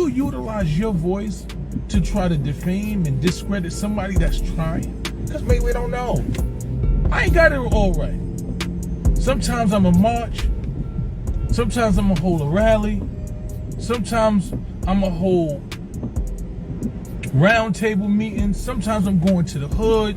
you utilize your voice to try to defame and discredit somebody that's trying? Because maybe we don't know. I ain't got it all right. Sometimes I'm a march. Sometimes I'm a hold a rally. Sometimes I'm a hold round table meetings. Sometimes I'm going to the hood.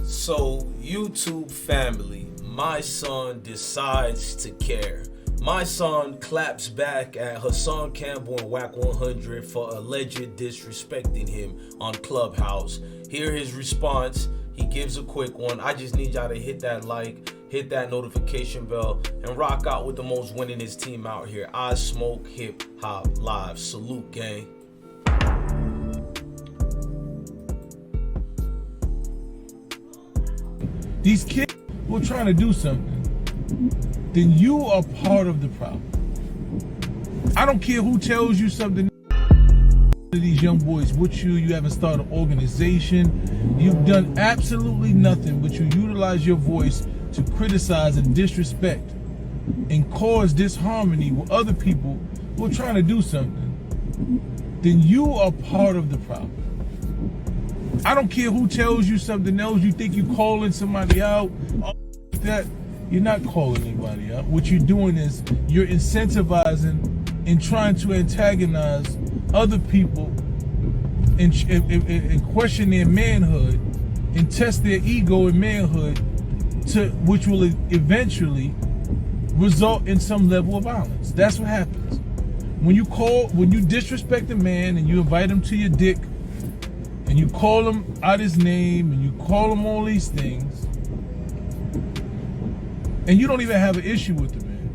So YouTube family, Mysonne decides to care. Mysonne claps back at Hassan Campbell and Whack 100 for alleged disrespecting him on Clubhouse. Hear his response. He gives a quick one. I just need y'all to hit that like, hit that notification bell, and rock out with the most winningest team out here. I Smoke Hip Hop Live. Salute, gang. These kids who are trying to do something, then you are part of the problem. I don't care who tells you something. These young boys with you haven't started an organization. You've done absolutely nothing, but you utilize your voice to criticize and disrespect and cause disharmony with other people who are trying to do something. Then you are part of the problem. I don't care who tells you something else. You think you're calling somebody out. That you're not calling anybody out. What you're doing is you're incentivizing and trying to antagonize other people and question their manhood and test their ego and manhood, which will eventually result in some level of violence. That's what happens. When you disrespect a man and you invite him to your dick and you call him out his name and you call him all these things, and you don't even have an issue with the man,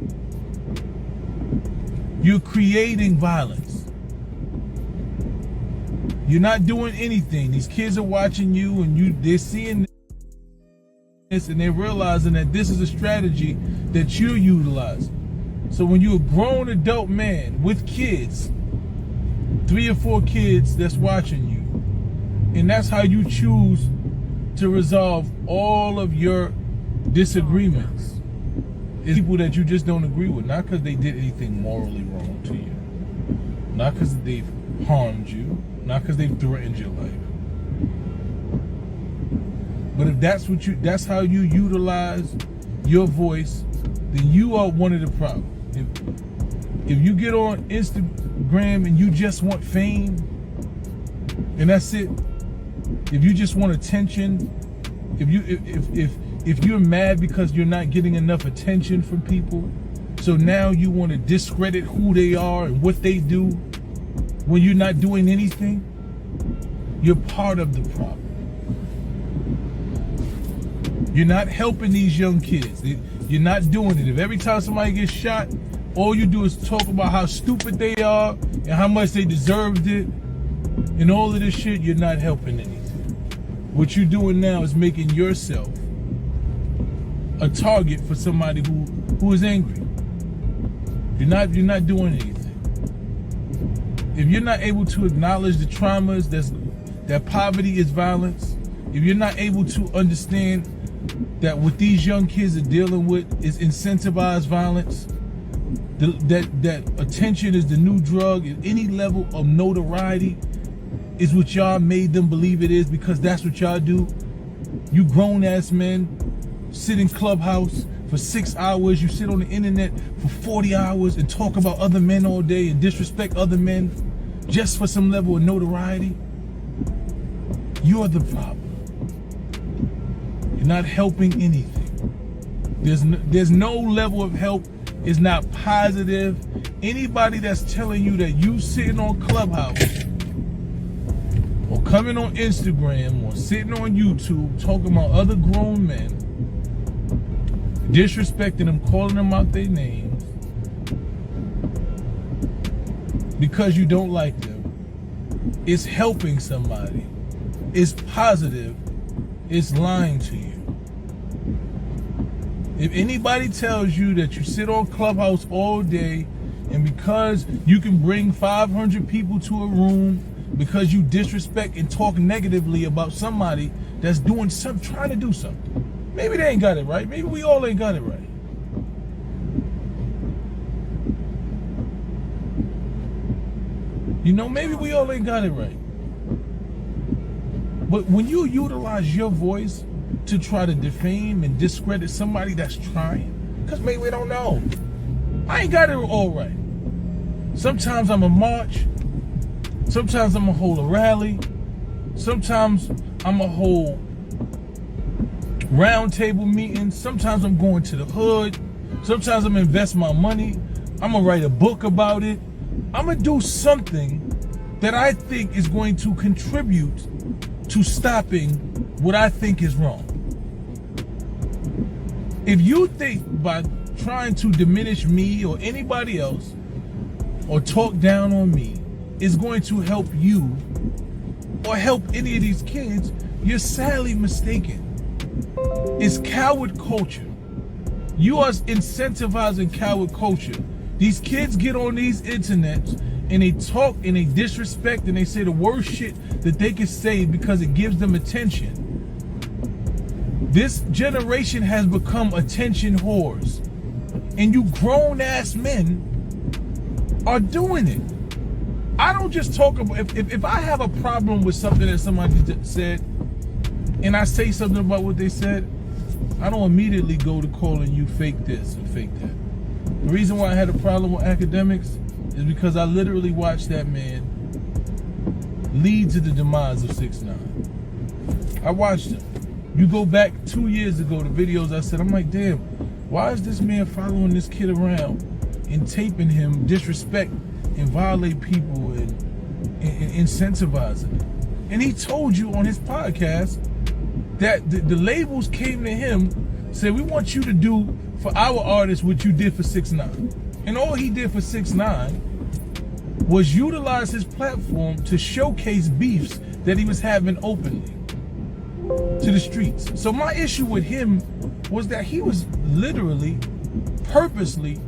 you're creating violence. You're not doing anything. These kids are watching you and they're seeing this and they're realizing that this is a strategy that you're utilizing. So when you're a grown adult man with kids, 3 or 4 kids that's watching you, and that's how you choose to resolve all of your disagreements, is people that you just don't agree with, not because they did anything morally wrong to you, not because they've harmed you, not because they've threatened your life. But if that's how you utilize your voice, then you are one of the problems. If you get on Instagram and you just want fame, and that's it. If you just want attention, if you're mad because you're not getting enough attention from people, so now you want to discredit who they are and what they do when you're not doing anything, you're part of the problem. You're not helping these young kids. You're not doing it. If every time somebody gets shot, all you do is talk about how stupid they are and how much they deserved it and all of this shit, you're not helping anything. What you're doing now is making yourself a target for somebody who is angry. You're not doing anything. If you're not able to acknowledge the traumas that poverty is violence, if you're not able to understand that what these young kids are dealing with is incentivized violence, that attention is the new drug, and any level of notoriety is what y'all made them believe it is, because that's what y'all do. You grown ass men sit in Clubhouse for 6 hours, you sit on the internet for 40 hours and talk about other men all day and disrespect other men just for some level of notoriety. You're the problem. You're not helping anything. There's no level of help. It's not positive. Anybody that's telling you that you sitting on Clubhouse or coming on Instagram or sitting on YouTube talking about other grown men, disrespecting them, calling them out their names because you don't like them, is helping somebody, is positive, is lying to you. If anybody tells you that you sit on Clubhouse all day and because you can bring 500 people to a room because you disrespect and talk negatively about somebody that's doing something, trying to do something, maybe they ain't got it right. Maybe we all ain't got it right. You know, maybe we all ain't got it right. But when you utilize your voice to try to defame and discredit somebody that's trying, because maybe we don't know. I ain't got it all right. Sometimes I'm a march. Sometimes I'm a hold a rally. Sometimes I'm a whole round table meeting. Sometimes I'm going to the hood. Sometimes I'm invest my money. I'm gonna write a book about it. I'm gonna do something that I think is going to contribute to stopping what I think is wrong. If you think by trying to diminish me or anybody else or talk down on me is going to help you or help any of these kids, you're sadly mistaken. It's coward culture. You are incentivizing coward culture. These kids get on these internets and they talk and they disrespect and they say the worst shit that they can say because it gives them attention. This generation has become attention whores. And you grown ass men are doing it. I don't just talk about, if I have a problem with something that somebody said and I say something about what they said, I don't immediately go to calling you fake this and fake that. The reason why I had a problem with Akademiks is because I literally watched that man lead to the demise of 6ix9ine. I watched him. You go back 2 years ago, the videos I said, I'm like, damn, why is this man following this kid around and taping him disrespect and violate people and incentivizing it? And he told you on his podcast that the labels came to him, said, we want you to do for our artists what you did for 6ix9ine. And all he did for 6ix9ine was utilize his platform to showcase beefs that he was having openly to the streets. So my issue with him was that he was literally, purposely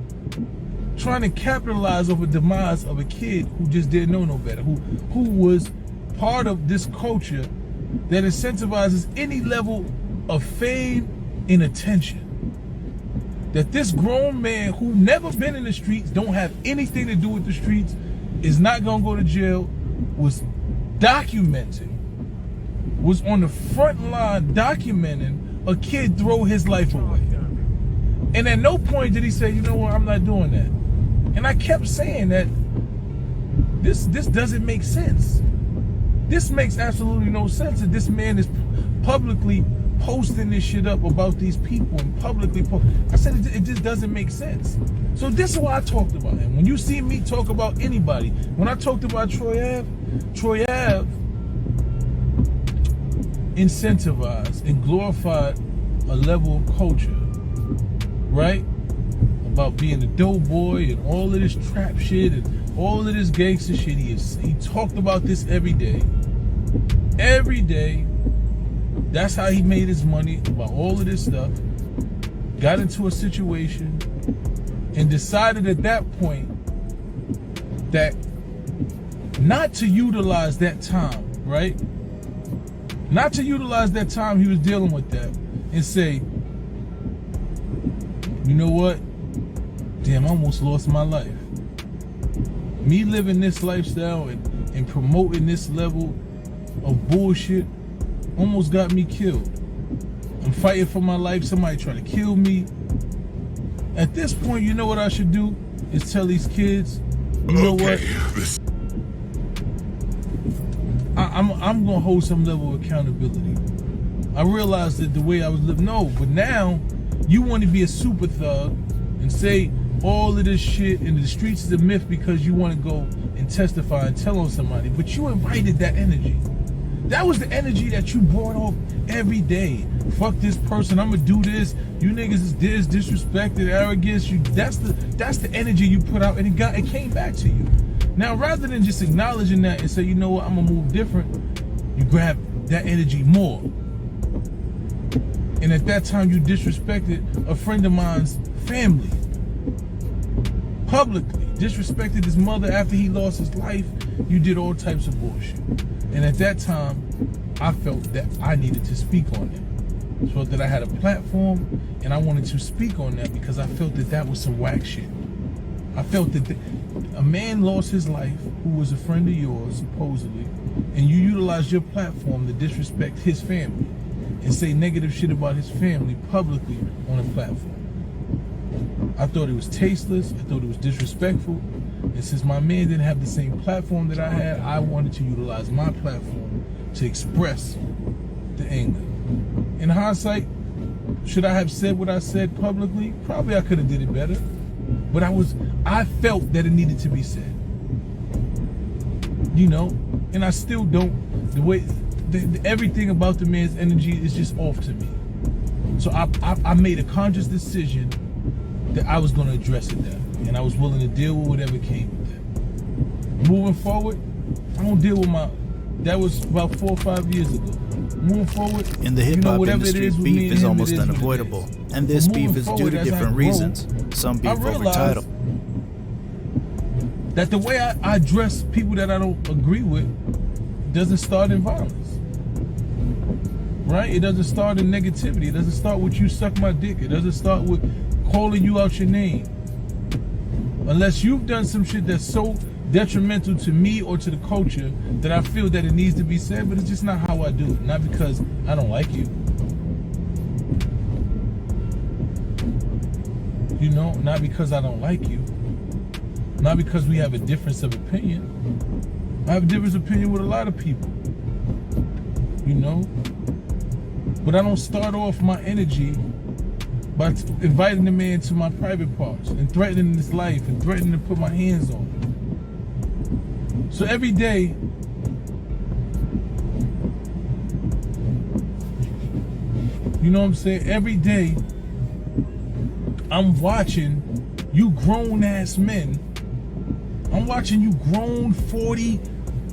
trying to capitalize over the demise of a kid who just didn't know no better, who was part of this culture that incentivizes any level of fame and attention. That this grown man who never been in the streets, don't have anything to do with the streets, is not gonna go to jail, was documenting, was on the front line documenting a kid throw his life away. And at no point did he say, you know what, I'm not doing that. And I kept saying that this doesn't make sense. This makes absolutely no sense that this man is publicly posting this shit up about these people and publicly I said it just doesn't make sense. So this is why I talked about him. When you see me talk about anybody, when I talked about Troy Ave incentivized and glorified a level of culture, right? About being a dope boy and all of this trap shit and all of this gangster shit. He talked about this every day. Every day. That's how he made his money, about all of this stuff. Got into a situation and decided at that point that not to utilize that time, right? Not to utilize that time he was dealing with that and say, you know what? Damn, I almost lost my life. Me living this lifestyle and promoting this level of bullshit almost got me killed. I'm fighting for my life. Somebody trying to kill me. At this point, you know what I should do? Is tell these kids, you know what? I'm gonna hold some level of accountability. I realized that the way I was living, no, but now you want to be a super thug and say all of this shit in the streets is a myth because you want to go and testify and tell on somebody, but you invited that energy. That was the energy that you brought off every day. Fuck this person, I'm gonna do this. You niggas is this, disrespected, arrogance. That's the energy you put out, and it came back to you. Now, rather than just acknowledging that and say, you know what, I'm gonna move different, you grab that energy more. And at that time, you disrespected a friend of mine's family. Publicly. Disrespected his mother after he lost his life. You did all types of bullshit. And at that time, I felt that I needed to speak on it. I felt that I had a platform, and I wanted to speak on that because I felt that that was some whack shit. I felt that a man lost his life who was a friend of yours, supposedly, and you utilized your platform to disrespect his family and say negative shit about his family publicly on a platform. I thought it was tasteless. I thought it was disrespectful. And since my man didn't have the same platform that I had, I wanted to utilize my platform to express the anger. In hindsight, should I have said what I said publicly? Probably I could have did it better. But I felt that it needed to be said. You know, and I still don't. The way everything about the man's energy is just off to me. So I made a conscious decision that I was going to address it there, and I was willing to deal with whatever came with that. Moving forward, I don't deal with that was about 4 or 5 years ago. Moving forward, in the hip-hop industry, beef is almost unavoidable, and this beef is due to different reasons. Some beef over title. That the way I address people that I don't agree with doesn't start in violence, right? It doesn't start in negativity. It doesn't start with you suck my dick. It doesn't start with calling you out your name. Unless you've done some shit that's so detrimental to me or to the culture that I feel that it needs to be said, but it's just not how I do it. Not because I don't like you. You know, not because I don't like you. Not because we have a difference of opinion. I have a difference of opinion with a lot of people. You know? But I don't start off my energy by inviting the man to my private parts and threatening his life and threatening to put my hands on him. So every day, you know what I'm saying? Every day, I'm watching you grown ass men. I'm watching you grown 40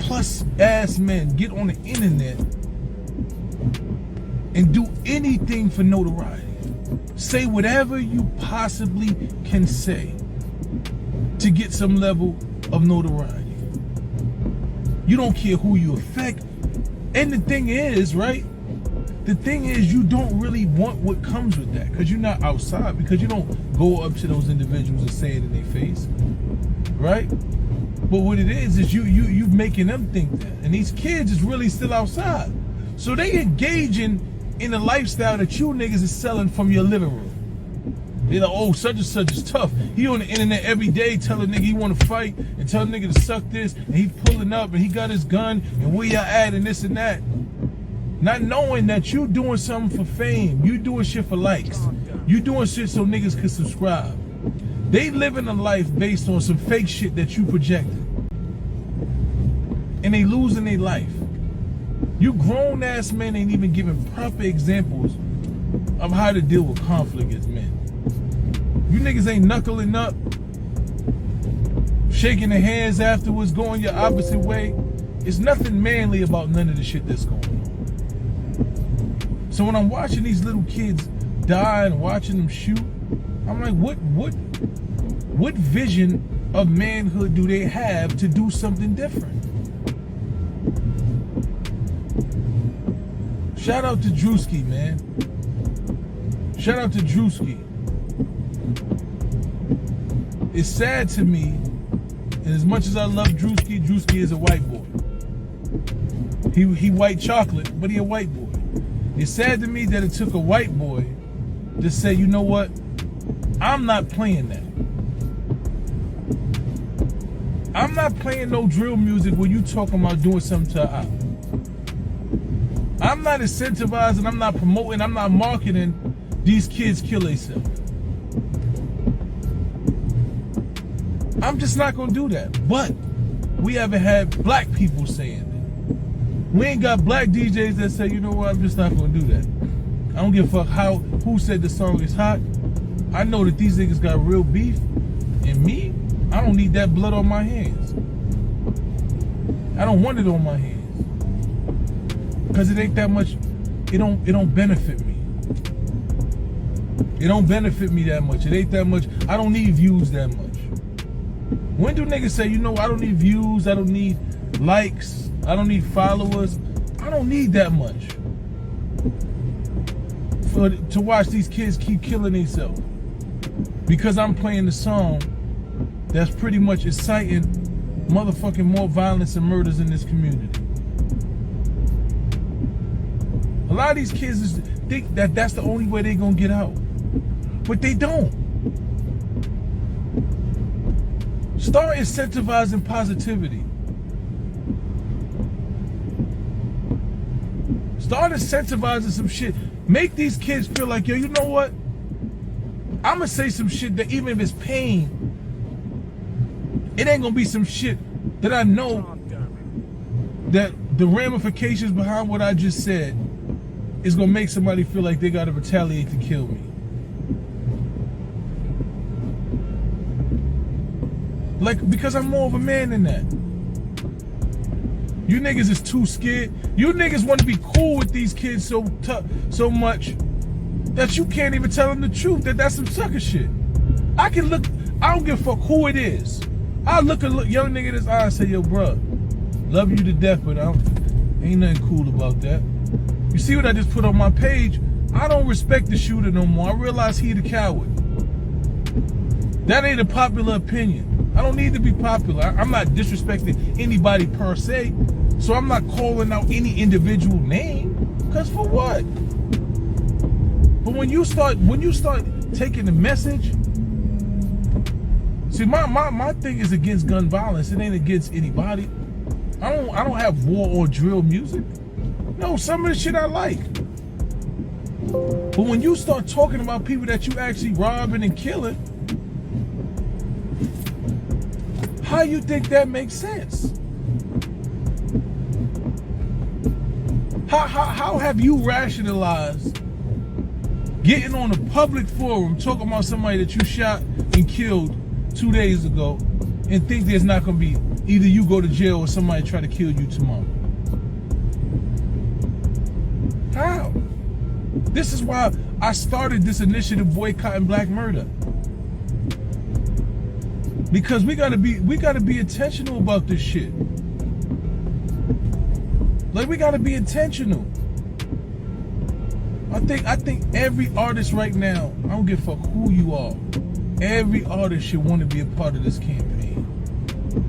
plus ass men get on the internet and do anything for notoriety. Say whatever you possibly can say to get some level of notoriety. You don't care who you affect. And the thing is, right? The thing is, you don't really want what comes with that because you're not outside, because you don't go up to those individuals and say it in their face, right? But what it is you making them think that. And these kids is really still outside. So they engaging in the lifestyle that you niggas is selling from your living room. They're like, oh, such and such is tough. He on the internet every day telling nigga he want to fight and tell nigga to suck this, and he pulling up and he got his gun and where y'all at and this and that. Not knowing that you doing something for fame. You doing shit for likes. You doing shit so niggas can subscribe. They living a life based on some fake shit that you projected. And they losing their life. You grown ass men ain't even giving proper examples of how to deal with conflict as men. You niggas ain't knuckling up, shaking their hands afterwards, going your opposite way. It's nothing manly about none of the shit that's going on. So when I'm watching these little kids die and watching them shoot, I'm like, what vision of manhood do they have to do something different? Shout out to Drewski, man. Shout out to Drewski. It's sad to me, and as much as I love Drewski, Drewski is a white boy. He white chocolate, but he a white boy. It's sad to me that it took a white boy to say, you know what? I'm not playing that. I'm not playing no drill music where you talking about doing something to our. I'm not incentivizing, I'm not promoting, I'm not marketing these kids kill themselves. I'm just not gonna do that. But we haven't had black people saying that. We ain't got black DJs that say, you know what, I'm just not gonna do that. I don't give a fuck who said the song is hot. I know that these niggas got real beef. And me, I don't need that blood on my hands. I don't want it on my hands. Because it ain't that much, it don't benefit me. It don't benefit me that much. It ain't that much. I don't need views that much. When do niggas say, you know, I don't need views, I don't need likes, I don't need followers. I don't need that much to watch these kids keep killing themselves. Because I'm playing the song that's pretty much inciting motherfucking more violence and murders in this community. A lot of these kids think that that's the only way they're gonna get out, but they don't. Start incentivizing positivity. Start incentivizing some shit. Make these kids feel like, yo, you know what? I'm gonna say some shit that even if it's pain, it ain't gonna be some shit that I know that the ramifications behind what I just said is gonna make somebody feel like they gotta retaliate to kill me. Like, because I'm more of a man than that. You niggas is too scared. You niggas want to be cool with these kids so much that you can't even tell them the truth, that that's some sucker shit. I don't give a fuck who it is. I'll look a young nigga in his eye and say, yo, bruh, love you to death, but ain't nothing cool about that. You see what I just put on my page? I don't respect the shooter no more. I realize he the coward. That ain't a popular opinion. I don't need to be popular. I'm not disrespecting anybody per se, so I'm not calling out any individual name. Cause for what? But when you start taking the message, see, my thing is against gun violence. It ain't against anybody. I don't have war or drill music. No, some of the shit I like. But when you start talking about people that you actually robbing and killing, how you think that makes sense? How have you rationalized getting on a public forum talking about somebody that you shot and killed 2 days ago and think there's not going to be either you go to jail or somebody try to kill you tomorrow? How? This is why I started this initiative boycotting black murder. Because we gotta be intentional about this shit. Like, we gotta be intentional. I think every artist right now, I don't give a fuck who you are, every artist should want to be a part of this campaign.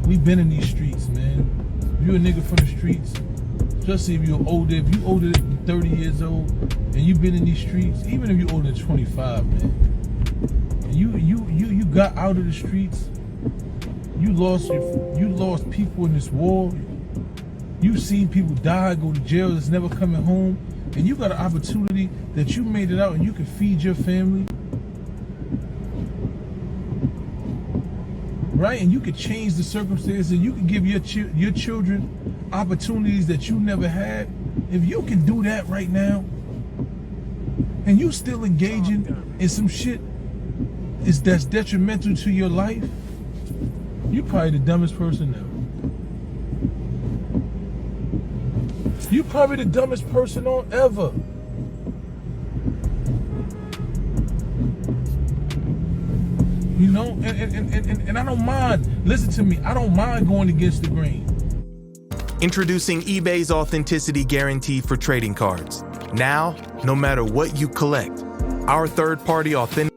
We've been in these streets, man. If you're a nigga from the streets, especially if you're older, than 30 years old and you've been in these streets, even if you're older than 25, man, and you got out of the streets. You lost people in this war. You've seen people die, go to jail, that's never coming home, and you got an opportunity that you made it out and you can feed your family, right? And you can change the circumstances, and you can give your children opportunities that you never had. If you can do that right now, and you still engaging in some shit that's detrimental to your life, you're probably the dumbest person ever. You're probably the dumbest person on ever. You know, and I don't mind. Listen to me. I don't mind going against the grain. Introducing eBay's Authenticity Guarantee for trading cards. Now, no matter what you collect, our third-party authentic.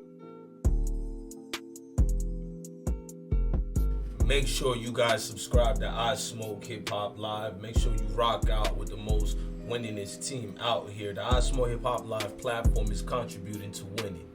Make sure you guys subscribe to I Smoke Hip Hop Live. Make sure you rock out with the most winningest team out here. The I Smoke Hip Hop Live platform is contributing to winning.